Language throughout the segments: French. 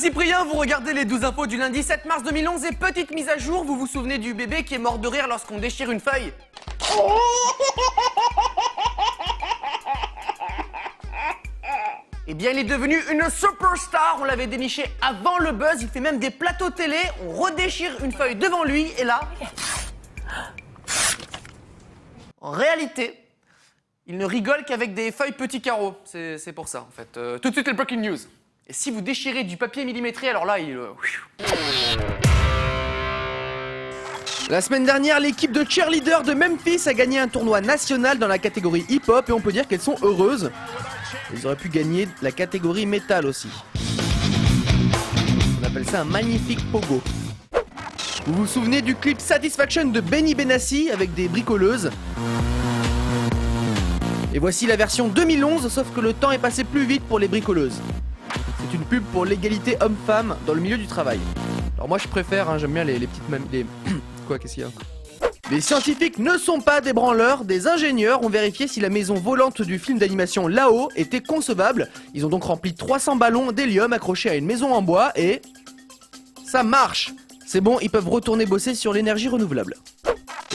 Cyprien, vous regardez les 12 infos du lundi 7 mars 2011 et petite mise à jour, vous vous souvenez du bébé qui est mort de rire lorsqu'on déchire une feuille? Eh bien, il est devenu une superstar, on l'avait déniché avant le buzz, il fait même des plateaux télé, on redéchire une feuille devant lui et là... En réalité, il ne rigole qu'avec des feuilles petits carreaux, c'est pour ça en fait. Tout de suite le breaking news. Et si vous déchirez du papier millimétré, alors là, il... La semaine dernière, l'équipe de cheerleaders de Memphis a gagné un tournoi national dans la catégorie hip-hop et on peut dire qu'elles sont heureuses. Elles auraient pu gagner la catégorie métal aussi. On appelle ça un magnifique pogo. Vous vous souvenez du clip Satisfaction de Benny Benassi avec des bricoleuses? Et voici la version 2011, sauf que le temps est passé plus vite pour les bricoleuses. C'est une pub pour l'égalité homme-femme dans le milieu du travail. Alors moi je préfère, j'aime bien les petites mamies... Quoi, qu'est-ce qu'il y a? Les scientifiques ne sont pas des branleurs, des ingénieurs ont vérifié si la maison volante du film d'animation Là-haut était concevable. Ils ont donc rempli 300 ballons d'hélium accrochés à une maison en bois et... ça marche! C'est bon, ils peuvent retourner bosser sur l'énergie renouvelable.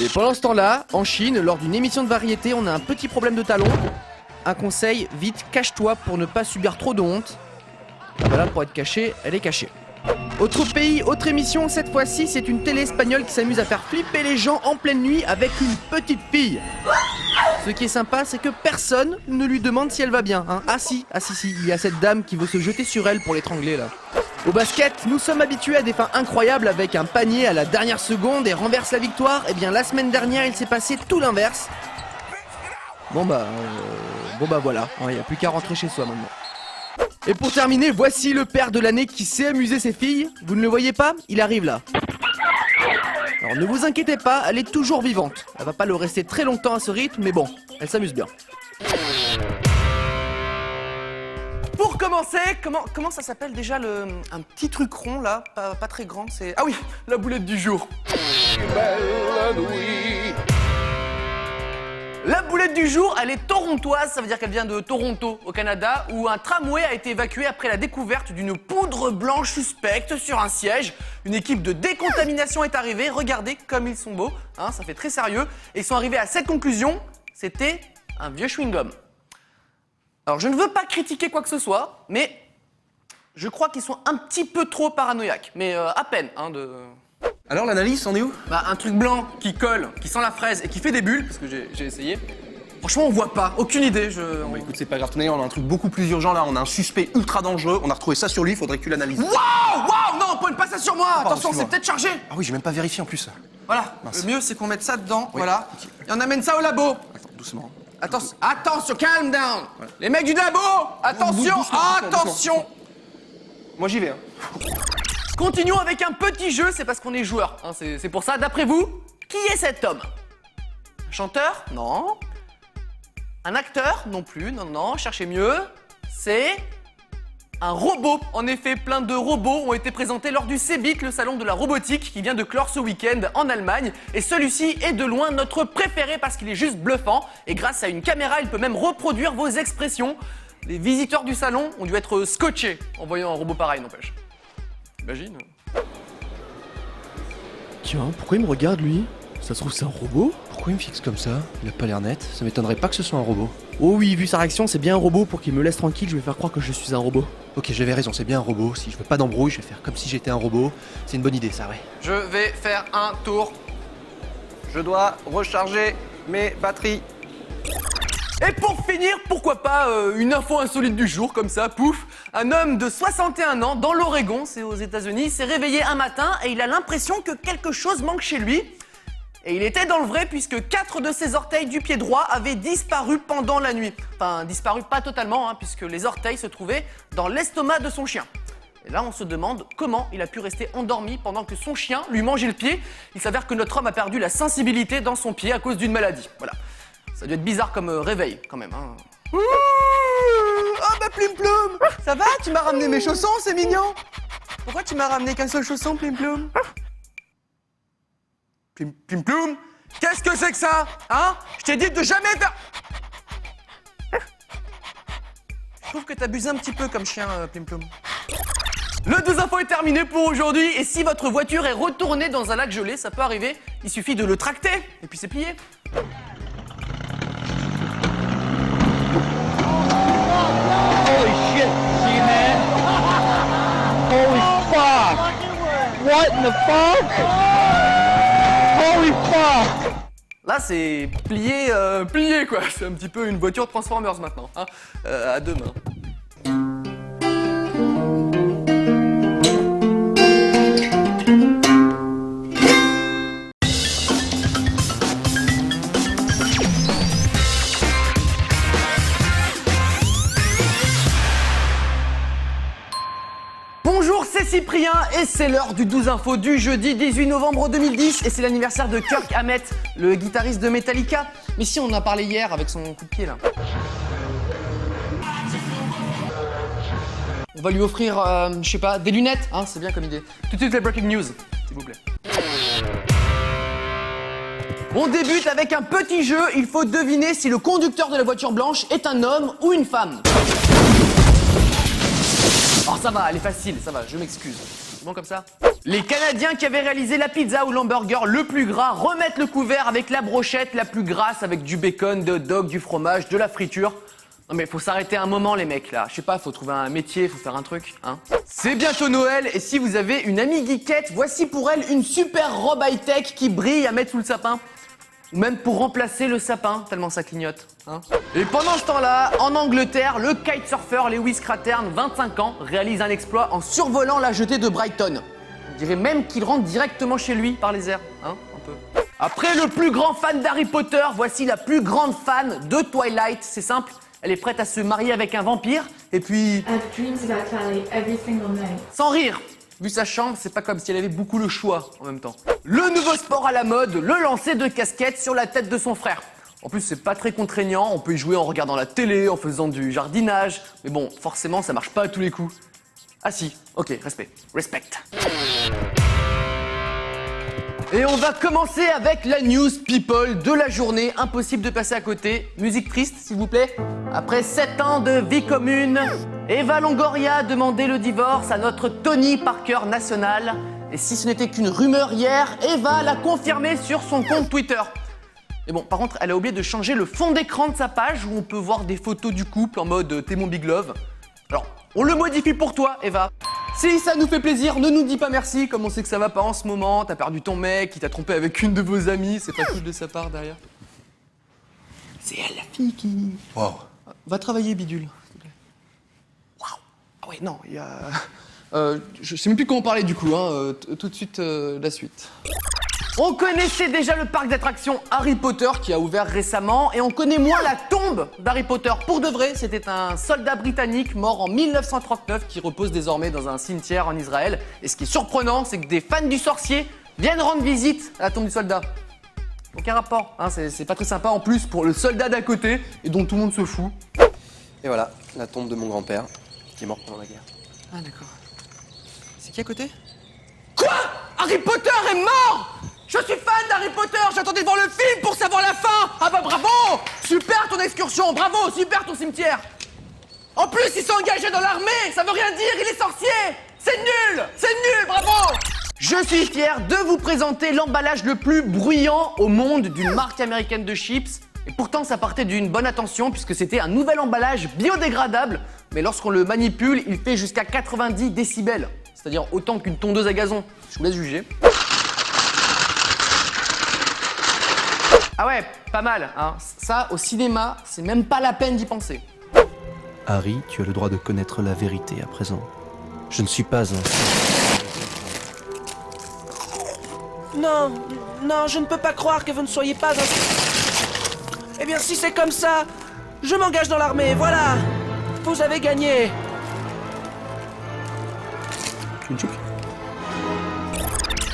Et pendant ce temps-là, en Chine, lors d'une émission de variété, on a un petit problème de talon. Un conseil, vite, cache-toi pour ne pas subir trop de honte. Ah bah là, pour être caché, elle est cachée. Autre pays, autre émission, cette fois-ci, c'est une télé espagnole qui s'amuse à faire flipper les gens en pleine nuit avec une petite fille. Ce qui est sympa, c'est que personne ne lui demande si elle va bien, hein. Ah si, il y a cette dame qui veut se jeter sur elle pour l'étrangler là. Au basket, nous sommes habitués à des fins incroyables avec un panier à la dernière seconde et renverse la victoire. Et bien la semaine dernière, il s'est passé tout l'inverse. Bon bah voilà, il n'y a plus qu'à rentrer chez soi maintenant. Et pour terminer, voici le père de l'année qui sait amuser ses filles. Vous ne le voyez pas? Il arrive là. Alors ne vous inquiétez pas, elle est toujours vivante. Elle va pas le rester très longtemps à ce rythme, mais bon, elle s'amuse bien. Pour commencer, comment ça s'appelle déjà un petit truc rond là, pas très grand, c'est... Ah oui, la boulette du jour. Belle nuit. La boulette du jour, elle est torontoise, ça veut dire qu'elle vient de Toronto, au Canada, où un tramway a été évacué après la découverte d'une poudre blanche suspecte sur un siège. Une équipe de décontamination est arrivée, regardez comme ils sont beaux, hein, ça fait très sérieux. Et ils sont arrivés à cette conclusion, c'était un vieux chewing-gum. Alors je ne veux pas critiquer quoi que ce soit, mais je crois qu'ils sont un petit peu trop paranoïaques, mais à peine, hein, de... Alors l'analyse, on est où? Bah un truc blanc qui colle, qui sent la fraise et qui fait des bulles, parce que j'ai essayé. Franchement on voit pas, aucune idée, Bon, écoute, c'est pas grave, on a un truc beaucoup plus urgent là, on a un suspect ultra dangereux, on a retrouvé ça sur lui, faudrait que tu l'analyses. Waouh, non, pointe pas ça sur moi, Pardon, attention, c'est excuse-moi. peut-être chargé. Ah oui, j'ai même pas vérifié en plus. Voilà, Mince. le mieux c'est qu'on mette ça dedans, Oui. voilà. Et on amène ça au labo. Attends, doucement. Attention, calm down. Ouais. Les mecs du labo, attention, attention. Moi j'y vais, hein. Continuons avec un petit jeu, c'est parce qu'on est joueurs, hein, c'est pour ça. D'après vous, qui est cet homme? Un chanteur? Non. Un acteur? Non plus, non, cherchez mieux. C'est un robot. En effet, plein de robots ont été présentés lors du CeBIT, le salon de la robotique qui vient de clore ce week-end en Allemagne. Et celui-ci est de loin notre préféré parce qu'il est juste bluffant. Et grâce à une caméra, il peut même reproduire vos expressions. Les visiteurs du salon ont dû être scotchés en voyant un robot pareil, n'empêche. Imagine. Tiens, pourquoi il me regarde lui? Ça se trouve c'est un robot? Pourquoi il me fixe comme ça? Il a pas l'air net, ça m'étonnerait pas que ce soit un robot. Oh oui, vu sa réaction, c'est bien un robot. Pour qu'il me laisse tranquille, je vais faire croire que je suis un robot. Ok, j'avais raison, c'est bien un robot. Si je veux pas d'embrouille, je vais faire comme si j'étais un robot. C'est une bonne idée, ça, ouais. Je vais faire un tour. Je dois recharger mes batteries. Et pour finir, pourquoi pas une info insolite du jour, comme ça, pouf. Un homme de 61 ans, dans l'Oregon, c'est aux États-Unis, s'est réveillé un matin et il a l'impression que quelque chose manque chez lui. Et il était dans le vrai puisque 4 de ses orteils du pied droit avaient disparu pendant la nuit. Enfin, disparu pas totalement, hein, puisque les orteils se trouvaient dans l'estomac de son chien. Et là, on se demande comment il a pu rester endormi pendant que son chien lui mangeait le pied. Il s'avère que notre homme a perdu la sensibilité dans son pied à cause d'une maladie. Voilà. Ça doit être bizarre comme réveil, quand même. Hein. Oh bah Plim Ploum, ça va? Tu m'as ramené mes chaussons, c'est mignon. Pourquoi tu m'as ramené qu'un seul chausson, Plim Ploum? Plim Ploum, qu'est-ce que c'est que ça? Hein? Je t'ai dit de jamais faire... Je trouve que t'abuses un petit peu comme chien, Plim Ploum. Le 12 infos est terminé pour aujourd'hui. Et si votre voiture est retournée dans un lac gelé, ça peut arriver. Il suffit de le tracter et puis c'est plié. Holy shit, see man? Holy fuck! What in the fuck? Holy fuck! Là, c'est plié, plié quoi. C'est un petit peu une voiture Transformers maintenant. Hein. À deux mains. Bonjour, c'est Cyprien et c'est l'heure du 12 infos du jeudi 18 novembre 2010 et c'est l'anniversaire de Kirk Hammett, le guitariste de Metallica. Mais si, on en a parlé hier avec son coup de pied là. On va lui offrir, je sais pas, des lunettes, hein, c'est bien comme idée. Tout de suite les breaking news, s'il vous plaît. On débute avec un petit jeu, il faut deviner si le conducteur de la voiture blanche est un homme ou une femme. Oh ça va, elle est facile, ça va, je m'excuse. C'est bon comme ça? Les Canadiens qui avaient réalisé la pizza ou l'hamburger le plus gras remettent le couvert avec la brochette la plus grasse avec du bacon, de hot dog, du fromage, de la friture. Non mais faut s'arrêter un moment les mecs là, je sais pas, faut trouver un métier, faut faire un truc, hein. C'est bientôt Noël et si vous avez une amie geekette, voici pour elle une super robe high-tech qui brille à mettre sous le sapin. Ou même pour remplacer le sapin, tellement ça clignote. Hein. Et pendant ce temps-là, en Angleterre, le kitesurfer Lewis Cratern, 25 ans, réalise un exploit en survolant la jetée de Brighton. On dirait même qu'il rentre directement chez lui par les airs, hein, un peu. Après le plus grand fan d'Harry Potter, voici la plus grande fan de Twilight. C'est simple, elle est prête à se marier avec un vampire, et puis... I have dreams about Twilight every single night. Sans rire. Vu sa chambre, c'est pas comme si elle avait beaucoup le choix en même temps. Le nouveau sport à la mode, le lancer de casquette sur la tête de son frère. En plus, c'est pas très contraignant, on peut y jouer en regardant la télé, en faisant du jardinage. Mais bon, forcément, ça marche pas à tous les coups. Ah si, ok, respect. Respect. Et on va commencer avec la news people de la journée. Impossible de passer à côté. Musique triste, s'il vous plaît. Après 7 ans de vie commune, Eva Longoria demandait le divorce à notre Tony Parker national. Et si ce n'était qu'une rumeur hier, Eva l'a confirmé sur son compte Twitter. Et bon, par contre, elle a oublié de changer le fond d'écran de sa page où on peut voir des photos du couple en mode t'es mon big love. Alors, on le modifie pour toi, Eva. Si ça nous fait plaisir, ne nous dis pas merci, comme on sait que ça va pas en ce moment, t'as perdu ton mec, il t'a trompé avec une de vos amies, c'est pas cool de sa part derrière. C'est elle la fille qui... Wow. Va travailler, bidule. Waouh. Ah ouais, non, il y a... je sais même plus comment parler du coup, hein, tout de suite la suite. On connaissait déjà le parc d'attractions Harry Potter qui a ouvert récemment et on connaît moins la tombe d'Harry Potter. Pour de vrai, c'était un soldat britannique mort en 1939 qui repose désormais dans un cimetière en Israël. Et ce qui est surprenant, c'est que des fans du sorcier viennent rendre visite à la tombe du soldat. Aucun rapport, hein, c'est pas très sympa en plus pour le soldat d'à côté et dont tout le monde se fout. Et voilà, la tombe de mon grand-père, qui est mort pendant la guerre. Ah d'accord. C'est qui à côté? Quoi? Harry Potter est mort? Je suis fan d'Harry Potter, j'attendais de voir le film pour savoir la fin. Ah bah bravo. Super ton excursion, bravo, super ton cimetière. En plus, ils sont engagés dans l'armée, ça veut rien dire, il est sorcier. C'est nul, bravo. Je suis fier de vous présenter l'emballage le plus bruyant au monde d'une marque américaine de chips. Et pourtant, ça partait d'une bonne intention puisque c'était un nouvel emballage biodégradable. Mais lorsqu'on le manipule, il fait jusqu'à 90 décibels. C'est-à-dire autant qu'une tondeuse à gazon. Je vous laisse juger. Ah ouais, pas mal, hein. Ça, au cinéma, c'est même pas la peine d'y penser. Harry, tu as le droit de connaître la vérité à présent. Je ne suis pas un... Non, non, je ne peux pas croire que vous ne soyez pas un... Eh bien, si c'est comme ça, je m'engage dans l'armée, voilà. Vous avez gagné.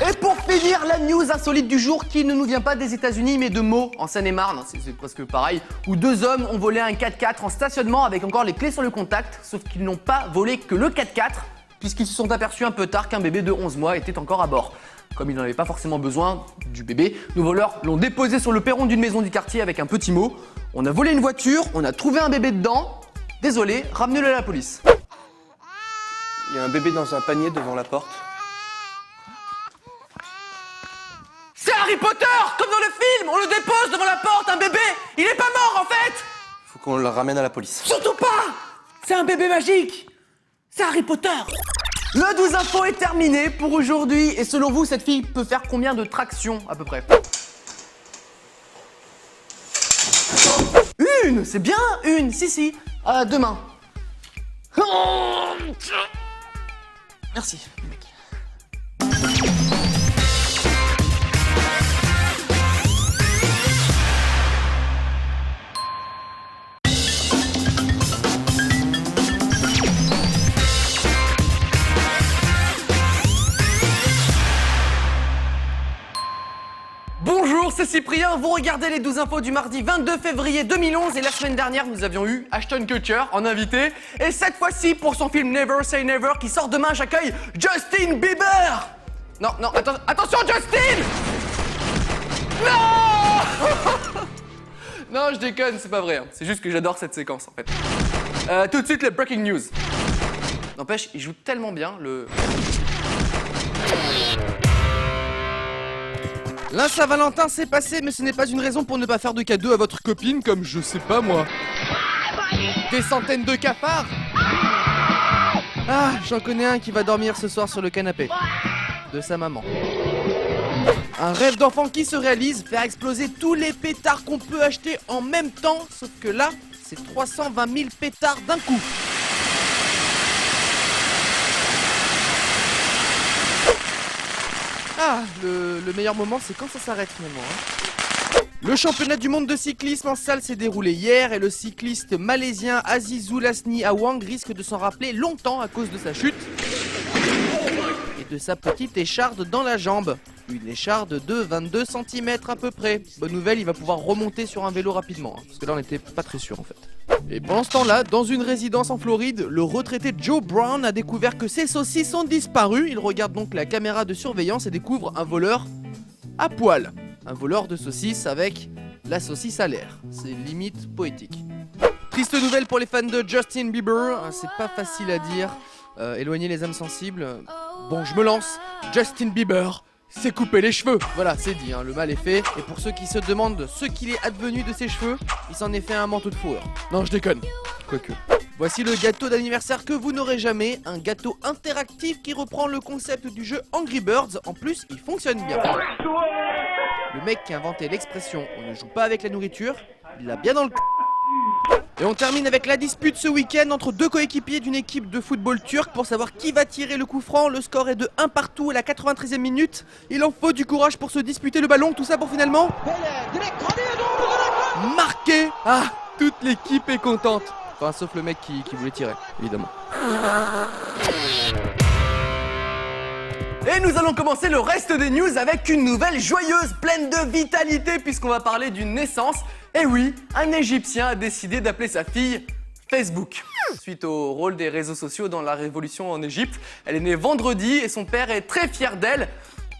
Et pour finir, la news insolite du jour qui ne nous vient pas des États-Unis mais de Meaux, en Seine-et-Marne, c'est presque pareil, où 2 hommes ont volé un 4x4 en stationnement avec encore les clés sur le contact, sauf qu'ils n'ont pas volé que le 4x4, puisqu'ils se sont aperçus un peu tard qu'un bébé de 11 mois était encore à bord. Comme ils n'en avaient pas forcément besoin du bébé, nos voleurs l'ont déposé sur le perron d'une maison du quartier avec un petit mot. On a volé une voiture, on a trouvé un bébé dedans, désolé, ramenez-le à la police. Il y a un bébé dans un panier devant la porte. C'est Harry Potter, comme dans le film. On le dépose devant la porte, un bébé. Il est pas mort en fait. Faut qu'on le ramène à la police. Surtout pas. C'est un bébé magique. C'est Harry Potter. Le 12 info est terminé pour aujourd'hui. Et selon vous, cette fille peut faire combien de tractions à peu près? Une, c'est bien une. Si. Demain. Merci, mec. Bonjour, c'est Cyprien, vous regardez les 12 infos du mardi 22 février 2011 et la semaine dernière nous avions eu Ashton Kutcher en invité et cette fois-ci pour son film Never Say Never qui sort demain j'accueille Justin Bieber. Non, attention Justin. Non. Non, je déconne, c'est pas vrai, hein. C'est juste que j'adore cette séquence en fait. Tout de suite les breaking news. N'empêche, il joue tellement bien le... La Saint-Valentin s'est passé, mais ce n'est pas une raison pour ne pas faire de cadeau à votre copine comme je sais pas moi. Des centaines de cafards. Ah, j'en connais un qui va dormir ce soir sur le canapé. De sa maman. Un rêve d'enfant qui se réalise, faire exploser tous les pétards qu'on peut acheter en même temps, sauf que là, c'est 320 000 pétards d'un coup. Ah, le meilleur moment, c'est quand ça s'arrête finalement. Hein. Le championnat du monde de cyclisme en salle s'est déroulé hier et le cycliste malaisien Azizul Hasni Awang risque de s'en rappeler longtemps à cause de sa chute et de sa petite écharde dans la jambe. Une écharde de 22 cm à peu près. Bonne nouvelle, il va pouvoir remonter sur un vélo rapidement, hein, parce que là on n'était pas très sûr en fait. Et pendant ce temps-là, dans une résidence en Floride, le retraité Joe Brown a découvert que ses saucisses ont disparu. Il regarde donc la caméra de surveillance et découvre un voleur à poil. Un voleur de saucisses avec la saucisse à l'air. C'est limite poétique. Triste nouvelle pour les fans de Justin Bieber, c'est pas facile à dire. Éloigner les âmes sensibles. Bon, je me lance. Justin Bieber s'est coupé les cheveux. Voilà, c'est dit, hein, le mal est fait. Et pour ceux qui se demandent ce qu'il est advenu de ses cheveux, il s'en est fait un manteau de fourrure. Non, je déconne. Quoique. Voici le gâteau d'anniversaire que vous n'aurez jamais. Un gâteau interactif qui reprend le concept du jeu Angry Birds. En plus, il fonctionne bien. Le mec qui a inventé l'expression « on ne joue pas avec la nourriture », il l'a bien dans le c***. Et on termine avec la dispute ce week-end entre deux coéquipiers d'une équipe de football turc pour savoir qui va tirer le coup franc. Le score est de 1 partout à la 93e minute. Il en faut du courage pour se disputer le ballon, tout ça pour finalement... marquer. Ah, toute l'équipe est contente. Enfin, sauf le mec qui voulait tirer, évidemment. Et nous allons commencer le reste des news avec une nouvelle joyeuse, pleine de vitalité, puisqu'on va parler d'une naissance. Et oui, un Égyptien a décidé d'appeler sa fille Facebook. Suite au rôle des réseaux sociaux dans la révolution en Égypte, elle est née vendredi et son père est très fier d'elle.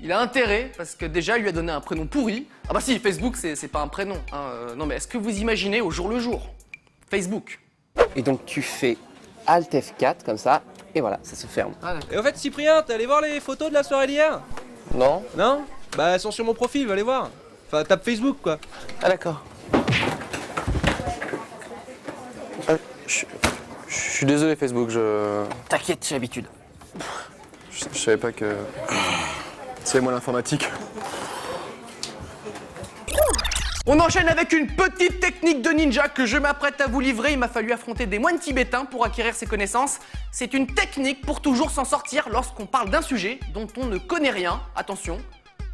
Il a intérêt, parce que déjà, il lui a donné un prénom pourri. Ah bah si, Facebook, c'est pas un prénom. Hein. Non mais est-ce que vous imaginez au jour le jour Facebook? Et donc tu fais Alt F4 comme ça, et voilà, ça se ferme. Ah, et au fait, Cyprien, t'es allé voir les photos de la soirée d'hier? Non? Non? Bah, elles sont sur mon profil, va les voir. Enfin, tape Facebook, quoi. Ah d'accord. Je suis désolé Facebook, T'inquiète, j'ai l'habitude. je savais pas que... C'est moi l'informatique. On enchaîne avec une petite technique de ninja que je m'apprête à vous livrer. Il m'a fallu affronter des moines tibétains pour acquérir ces connaissances. C'est une technique pour toujours s'en sortir lorsqu'on parle d'un sujet dont on ne connaît rien. Attention,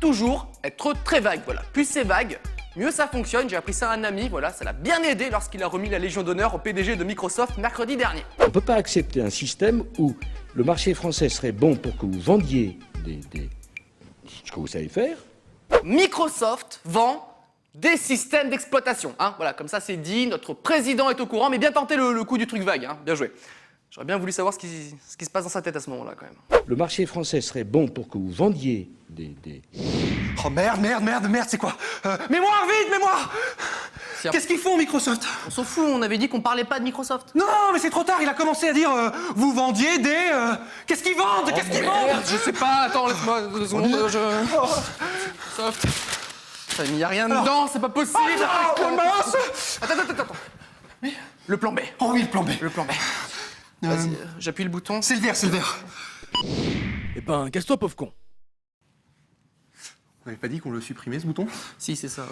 toujours être très vague. Voilà, plus c'est vague, mieux ça fonctionne. J'ai appris ça à un ami, voilà, ça l'a bien aidé lorsqu'il a remis la Légion d'honneur au PDG de Microsoft mercredi dernier. On ne peut pas accepter un système où le marché français serait bon pour que vous vendiez ce que vous savez faire. Microsoft vend des systèmes d'exploitation, hein, voilà, comme ça c'est dit, notre président est au courant, mais bien tenté le coup du truc vague, hein, bien joué. J'aurais bien voulu savoir ce qui se passe dans sa tête à ce moment-là, quand même. Le marché français serait bon pour que vous vendiez Oh merde, c'est quoi? Mémoire, vite, mémoire! Qu'est-ce qu'ils font, Microsoft? On s'en fout, on avait dit qu'on parlait pas de Microsoft. Non, mais c'est trop tard, il a commencé à dire vous vendiez des... Qu'est-ce qu'ils vendent? Qu'est-ce qu'ils vendent? Merde, je sais pas, attends, laisse-moi 2 secondes, Microsoft. Ça n'y a rien dedans, c'est pas possible. Attends. Oui. Le plan B. Oh oui, le plan B. Le plan B. Vas-y, j'appuie le bouton. C'est le vert, c'est le vert. Eh ben, casse-toi, pauvre con. On avait pas dit qu'on le supprimait, ce bouton? Si, c'est ça, ouais,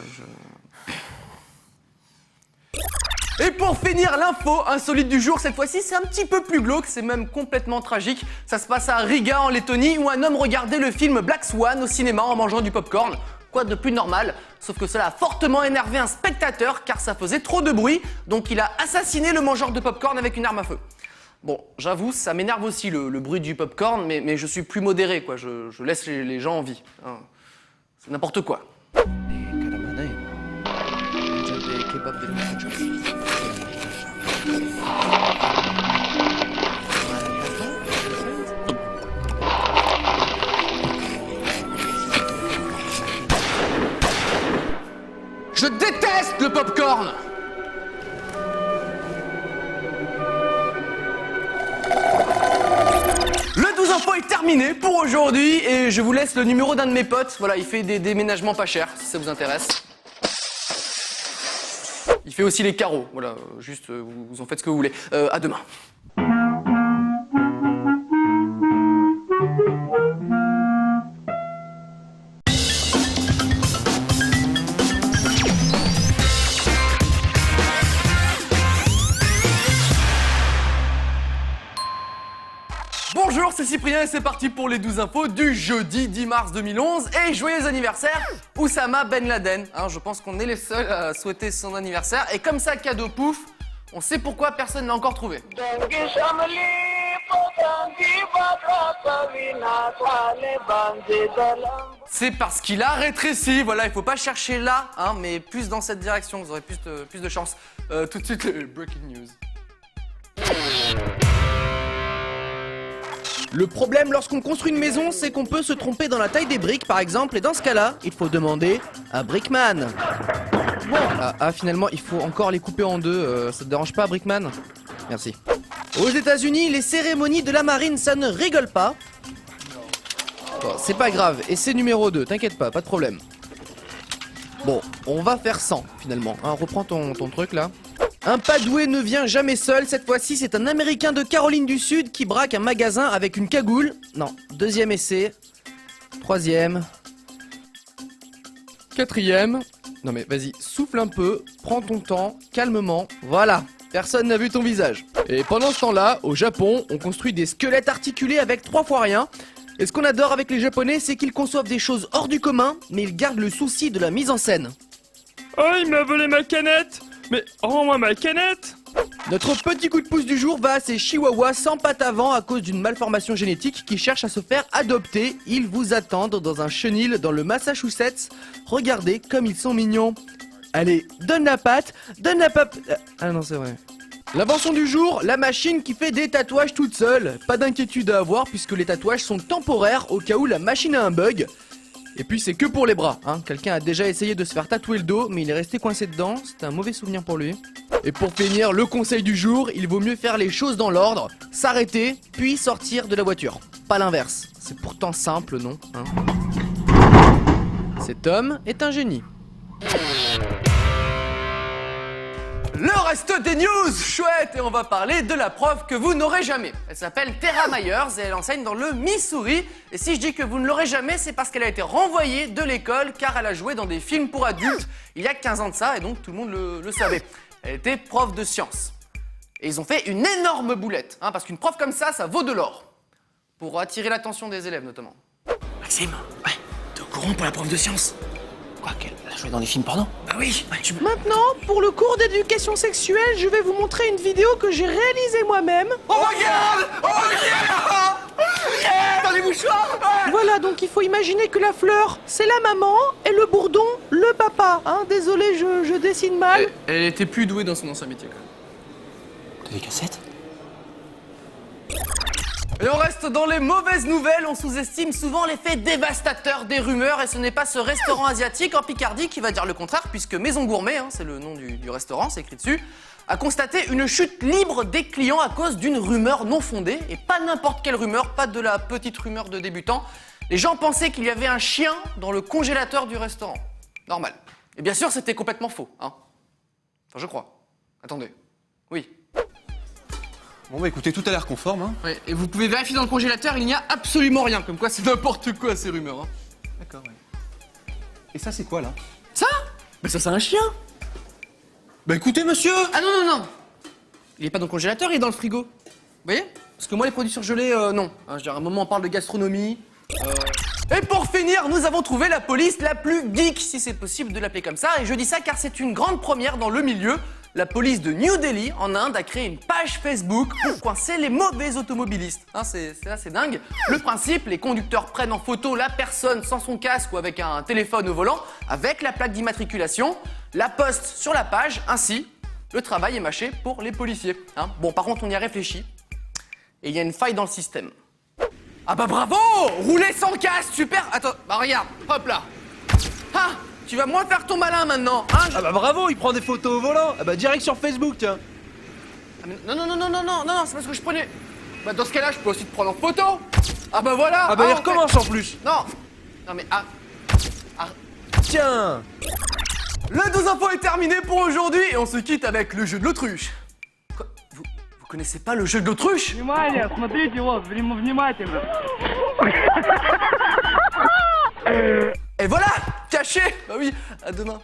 Et pour finir, l'info insolite du jour, cette fois-ci, c'est un petit peu plus glauque, c'est même complètement tragique. Ça se passe à Riga, en Lettonie, où un homme regardait le film Black Swan au cinéma en mangeant du popcorn. Quoi de plus normal, sauf que cela a fortement énervé un spectateur car ça faisait trop de bruit, donc il a assassiné le mangeur de popcorn avec une arme à feu. Bon, j'avoue, ça m'énerve aussi le bruit du popcorn, mais je suis plus modéré, quoi. Je laisse les gens en vie. Hein. C'est n'importe quoi. Je déteste le popcorn! Le 12 infos est terminé pour aujourd'hui et je vous laisse le numéro d'un de mes potes. Voilà, il fait des déménagements pas chers, si ça vous intéresse. Il fait aussi les carreaux, voilà, juste vous en faites ce que vous voulez. À demain. Bonjour, c'est Cyprien et c'est parti pour les 12 infos du jeudi 10 mars 2011 et joyeux anniversaire Oussama Ben Laden. Hein, je pense qu'on est les seuls à souhaiter son anniversaire et comme ça, cadeau pouf, on sait pourquoi personne n'a encore trouvé. C'est parce qu'il a rétréci, voilà, il faut pas chercher là, hein, mais plus dans cette direction, vous aurez plus de chance. Tout de suite, breaking news. Le problème lorsqu'on construit une maison, c'est qu'on peut se tromper dans la taille des briques par exemple, et dans ce cas-là, il faut demander à Brickman. Finalement, il faut encore les couper en deux, ça te dérange pas Brickman? Merci. Aux États-Unis, les cérémonies de la marine, ça ne rigole pas. Bon, c'est pas grave, et c'est numéro 2, t'inquiète pas de problème. Bon, on va faire 100 finalement, hein, reprends ton truc là. Un Padoué ne vient jamais seul, cette fois-ci c'est un Américain de Caroline du Sud qui braque un magasin avec une cagoule. Non, deuxième essai, troisième, quatrième. Non mais vas-y, souffle un peu, prends ton temps, calmement, voilà. Personne n'a vu ton visage. Et pendant ce temps-là, au Japon, on construit des squelettes articulés avec 3 fois rien. Et ce qu'on adore avec les Japonais, c'est qu'ils conçoivent des choses hors du commun, mais ils gardent le souci de la mise en scène. Oh, il m'a volé ma canette! Mais rends-moi ma canette! Notre petit coup de pouce du jour va à ces chihuahuas sans pattes avant à cause d'une malformation génétique qui cherchent à se faire adopter. Ils vous attendent dans un chenil dans le Massachusetts. Regardez comme ils sont mignons. Allez, donne la patte, donne la pape... Ah non, c'est vrai. L'invention du jour, la machine qui fait des tatouages toute seule. Pas d'inquiétude à avoir puisque les tatouages sont temporaires au cas où la machine a un bug. Et puis c'est que pour les bras, hein. Quelqu'un a déjà essayé de se faire tatouer le dos, mais il est resté coincé dedans, c'était un mauvais souvenir pour lui. Et pour finir, le conseil du jour, il vaut mieux faire les choses dans l'ordre, s'arrêter, puis sortir de la voiture. Pas l'inverse, c'est pourtant simple, non hein. Cet homme est un génie. Le reste des news, chouette, et on va parler de la prof que vous n'aurez jamais. Elle s'appelle Tara Myers et elle enseigne dans le Missouri. Et si je dis que vous ne l'aurez jamais, c'est parce qu'elle a été renvoyée de l'école car elle a joué dans des films pour adultes il y a 15 ans de ça et donc tout le monde le savait. Elle était prof de sciences. Et ils ont fait une énorme boulette, hein, parce qu'une prof comme ça vaut de l'or. Pour attirer l'attention des élèves notamment. Maxime, ouais, t'es au courant pour la prof de sciences? Quoi, qu'elle a joué dans des films porno? Bah oui, Maintenant, pour le cours d'éducation sexuelle, je vais vous montrer une vidéo que j'ai réalisée moi-même. Oh regarde! Oh regarde! Dans les mouchoirs! Voilà, donc il faut imaginer que la fleur, c'est la maman, et le bourdon, le papa. Hein, désolé, je dessine mal. Elle était plus douée dans son ancien métier quand même. T'as des cassettes? Et on reste dans les mauvaises nouvelles, on sous-estime souvent l'effet dévastateur des rumeurs et ce n'est pas ce restaurant asiatique en Picardie qui va dire le contraire puisque Maison Gourmet, hein, c'est le nom du restaurant, c'est écrit dessus, a constaté une chute libre des clients à cause d'une rumeur non fondée et pas n'importe quelle rumeur, pas de la petite rumeur de débutant. Les gens pensaient qu'il y avait un chien dans le congélateur du restaurant. Normal. Et bien sûr, c'était complètement faux, hein. Enfin, je crois. Attendez. Oui. Bon bah écoutez, tout a l'air conforme, hein. Ouais, et vous pouvez vérifier dans le congélateur, il n'y a absolument rien. Comme quoi, c'est n'importe quoi ces rumeurs. Hein. D'accord, ouais. Et ça, c'est quoi, là? Ça? Mais ça, c'est un chien. Bah écoutez, monsieur. Ah non. Il est pas dans le congélateur, il est dans le frigo. Vous voyez? Parce que moi, les produits surgelés, non. Hein, je veux dire, à un moment, on parle de gastronomie. Et pour finir, nous avons trouvé la police la plus geek, si c'est possible de l'appeler comme ça. Et je dis ça car c'est une grande première dans le milieu. La police de New Delhi, en Inde, a créé une page Facebook pour coincer les mauvais automobilistes. Hein, c'est dingue. Le principe, les conducteurs prennent en photo la personne sans son casque ou avec un téléphone au volant, avec la plaque d'immatriculation, la postent sur la page, ainsi, le travail est mâché pour les policiers. Hein. Bon, par contre, on y a réfléchi, et il y a une faille dans le système. Ah bah bravo! Rouler sans casque, super! Attends, bah regarde, hop là! Ah! Tu vas moins faire ton malin maintenant, hein? Ah bah bravo, il prend des photos au volant. Ah bah direct sur Facebook, tiens. Ah, mais non, c'est parce que je prenais... Bah dans ce cas-là, je peux aussi te prendre en photo. Ah bah voilà. Ah bah il en recommence en plus. Non mais Tiens. Le 12 infos est terminé pour aujourd'hui et on se quitte avec le jeu de l'autruche. Quoi? Vous connaissez pas le jeu de l'autruche? Внимание, смотрите вот, внимательно. Et voilà, caché. Bah oui, à demain.